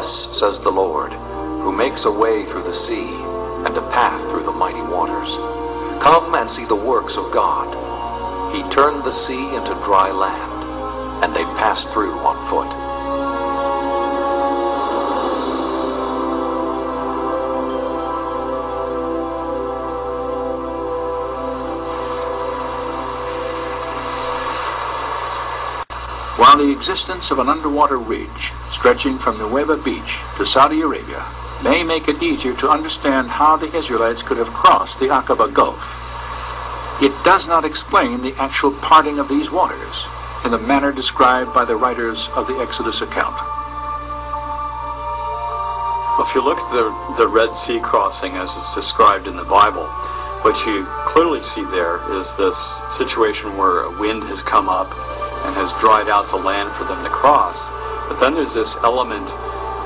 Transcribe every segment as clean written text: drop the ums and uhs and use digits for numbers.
Thus says the Lord, who makes a way through the sea, and a path through the mighty waters. Come and see the works of God. He turned the sea into dry land, and they passed through on foot. While the existence of an underwater ridge stretching from Nueva Beach to Saudi Arabia may make it easier to understand how the Israelites could have crossed the Aqaba Gulf, it does not explain the actual parting of these waters in the manner described by the writers of the Exodus account. Well, if you look at the Red Sea crossing as it's described in the Bible, what you clearly see there is this situation where a wind has come up and has dried out the land for them to cross. But then there's this element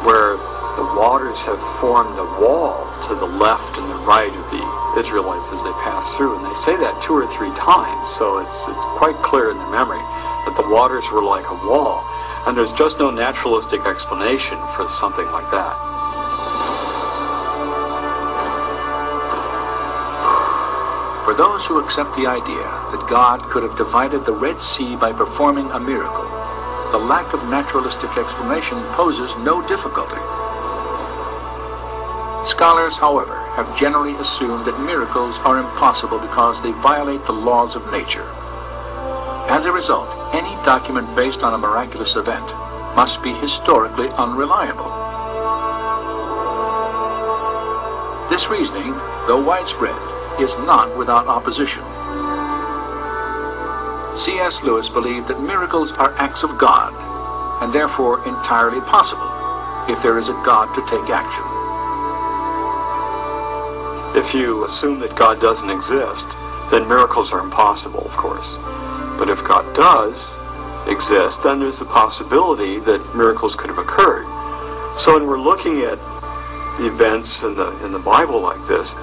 where the waters have formed a wall to the left and the right of the Israelites as they pass through. And they say that 2 or 3 times, so it's quite clear in their memory that the waters were like a wall. And there's just no naturalistic explanation for something like that. For those who accept the idea that God could have divided the Red Sea by performing a miracle, the lack of naturalistic explanation poses no difficulty. Scholars, however, have generally assumed that miracles are impossible because they violate the laws of nature. As a result, any document based on a miraculous event must be historically unreliable. This reasoning, though widespread, is not without opposition. C.S. Lewis believed that miracles are acts of God, and therefore entirely possible if there is a God to take action. If you assume that God doesn't exist, then miracles are impossible, of course. But if God does exist, then there's the possibility that miracles could have occurred. So when we're looking at the events in the Bible like this,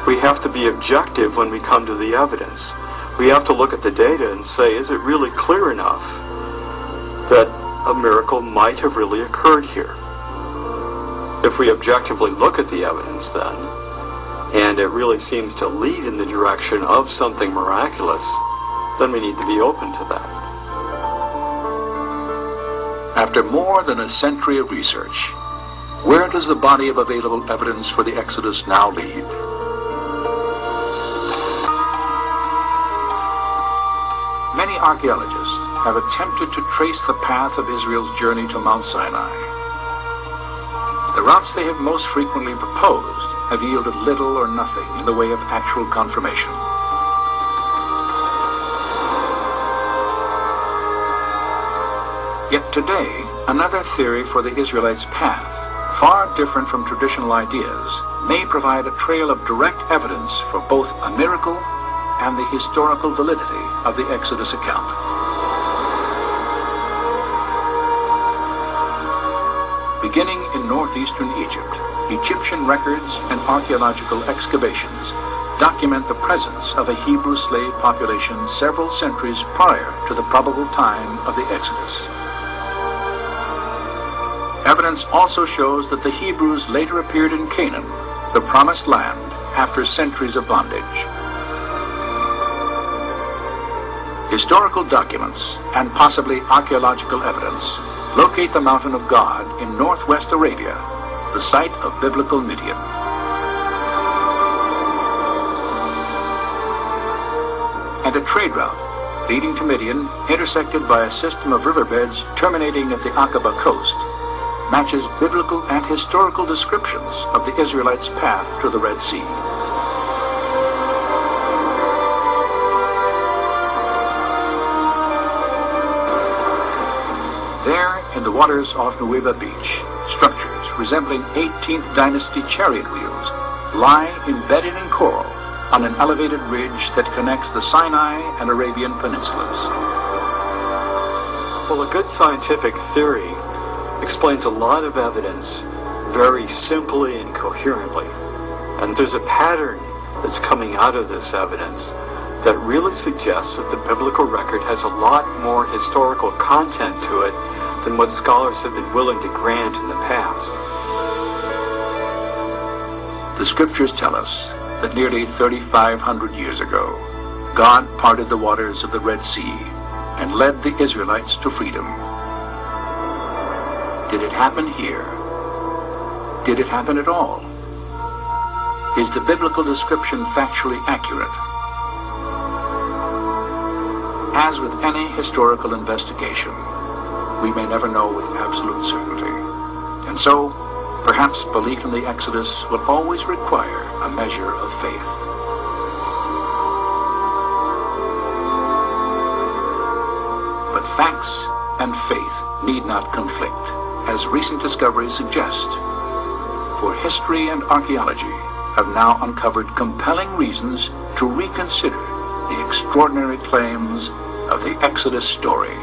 we have to be objective when we come to the evidence. We have to look at the data and say, is it really clear enough that a miracle might have really occurred here? If we objectively look at the evidence then, and it really seems to lead in the direction of something miraculous, then we need to be open to that. After more than a century of research, where does the body of available evidence for the Exodus now lead? Many archaeologists have attempted to trace the path of Israel's journey to Mount Sinai. The routes they have most frequently proposed have yielded little or nothing in the way of actual confirmation. Yet today, another theory for the Israelites' path, far different from traditional ideas, may provide a trail of direct evidence for both a miracle and the historical validity of the Exodus account. Beginning in northeastern Egypt, Egyptian records and archaeological excavations document the presence of a Hebrew slave population several centuries prior to the probable time of the Exodus. Evidence also shows that the Hebrews later appeared in Canaan, the promised land, after centuries of bondage. Historical documents, and possibly archaeological evidence, locate the Mountain of God in northwest Arabia, the site of biblical Midian. And a trade route leading to Midian, intersected by a system of riverbeds terminating at the Aqaba coast, matches biblical and historical descriptions of the Israelites' path to the Red Sea. There, in the waters off Nueva Beach, structures resembling 18th dynasty chariot wheels lie embedded in coral on an elevated ridge that connects the Sinai and Arabian peninsulas. Well, a good scientific theory explains a lot of evidence very simply and coherently. And there's a pattern that's coming out of this evidence that really suggests that the biblical record has a lot more historical content to it than what scholars have been willing to grant in the past. The scriptures tell us that nearly 3,500 years ago, God parted the waters of the Red Sea and led the Israelites to freedom. Did it happen here? Did it happen at all? Is the biblical description factually accurate? As with any historical investigation, we may never know with absolute certainty. And so, perhaps belief in the Exodus will always require a measure of faith. But facts and faith need not conflict, as recent discoveries suggest. For history and archaeology have now uncovered compelling reasons to reconsider the extraordinary claims of the Exodus story.